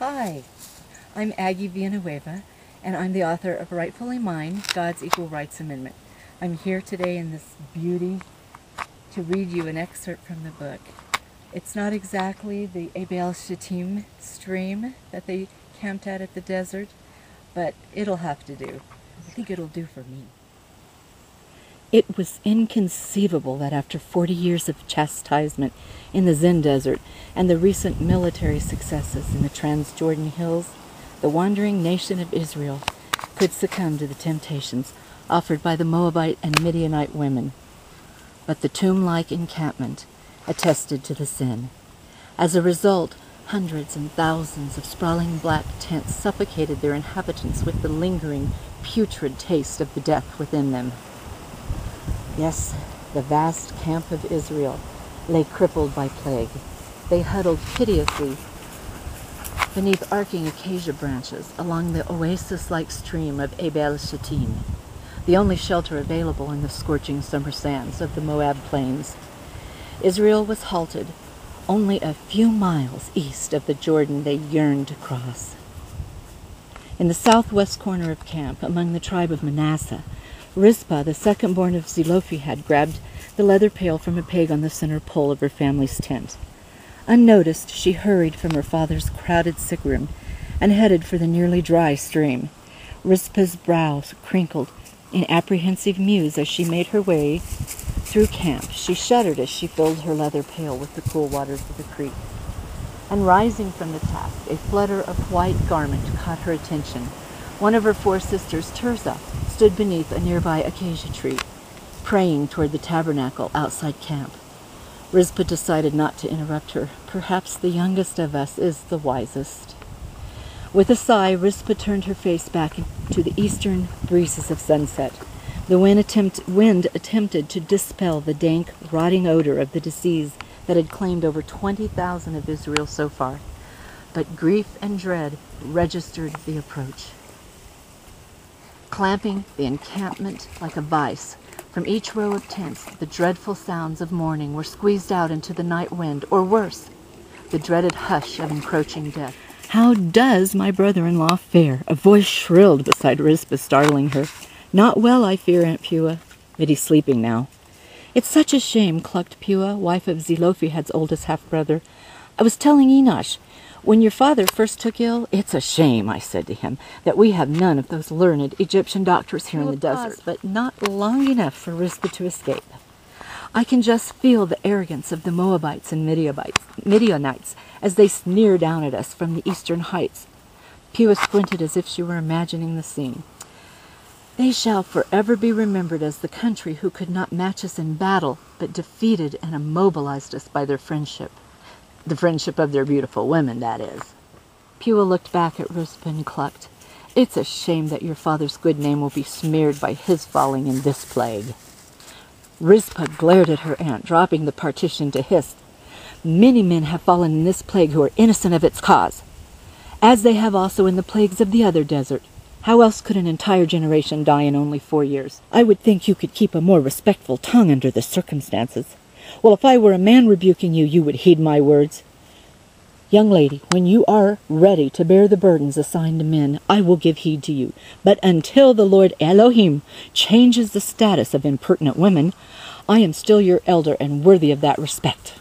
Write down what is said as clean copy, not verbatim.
Hi, I'm Aggie Villanueva, and I'm the author of Rightfully Mine, God's Equal Rights Amendment. I'm here today in this beauty to read you an excerpt from the book. It's not exactly the Abel Shittim stream that they camped at the desert, but it'll have to do. I think it'll do for me. It was inconceivable that after 40 years of chastisement in the Zin Desert and the recent military successes in the Transjordan Hills, the wandering nation of Israel could succumb to the temptations offered by the Moabite and Midianite women. But the tomb-like encampment attested to the sin. As a result, hundreds and thousands of sprawling black tents suffocated their inhabitants with the lingering, putrid taste of the death within them. Yes, the vast camp of Israel lay crippled by plague. They huddled piteously beneath arcing acacia branches along the oasis-like stream of Abel Shittim, the only shelter available in the scorching summer sands of the Moab plains. Israel was halted only a few miles east of the Jordan they yearned to cross. In the southwest corner of camp, among the tribe of Manasseh, Rizpah, the second-born of Zelophehad, grabbed the leather pail from a peg on the center pole of her family's tent. Unnoticed, she hurried from her father's crowded sick room and headed for the nearly dry stream. Rizpah's brows crinkled in apprehensive muse as she made her way through camp. She shuddered as she filled her leather pail with the cool waters of the creek. And rising from the task, a flutter of white garment caught her attention. One of her four sisters, Tirzah, stood beneath a nearby acacia tree, praying toward the tabernacle outside camp. Rizpah decided not to interrupt her. Perhaps the youngest of us is the wisest. With a sigh, Rizpah turned her face back into the eastern breezes of sunset. The wind attempted to dispel the dank, rotting odor of the disease that had claimed over 20,000 of Israel so far. But grief and dread registered the approach. Clamping the encampment like a vice, from each row of tents, the dreadful sounds of mourning were squeezed out into the night wind, or worse, the dreaded hush of encroaching death. "How does my brother-in-law fare?" A voice shrilled beside Rizpah, startling her. "Not well, I fear, Aunt Pua, but he's sleeping now." "It's such a shame," clucked Pua, wife of Zelophehad's oldest half-brother. "I was telling Enosh, when your father first took ill, 'It's a shame,' I said to him, 'that we have none of those learned Egyptian doctors here in the desert.'" But not long enough for Rizpah to escape. "I can just feel the arrogance of the Moabites and Midianites as they sneer down at us from the eastern heights." Pua squinted as if she were imagining the scene. "They shall forever be remembered as the country who could not match us in battle, but defeated and immobilized us by their friendship. The friendship of their beautiful women, that is." Pua looked back at Rizpah and clucked. "It's a shame that your father's good name will be smeared by his falling in this plague." Rizpah glared at her aunt, dropping the partition to hiss. "Many men have fallen in this plague who are innocent of its cause, as they have also in the plagues of the other desert. How else could an entire generation die in only 4 years? I would think you could keep a more respectful tongue under the circumstances." "Well, if I were a man rebuking you, you would heed my words. Young lady, when you are ready to bear the burdens assigned to men, I will give heed to you. But until the Lord Elohim changes the status of impertinent women, I am still your elder and worthy of that respect."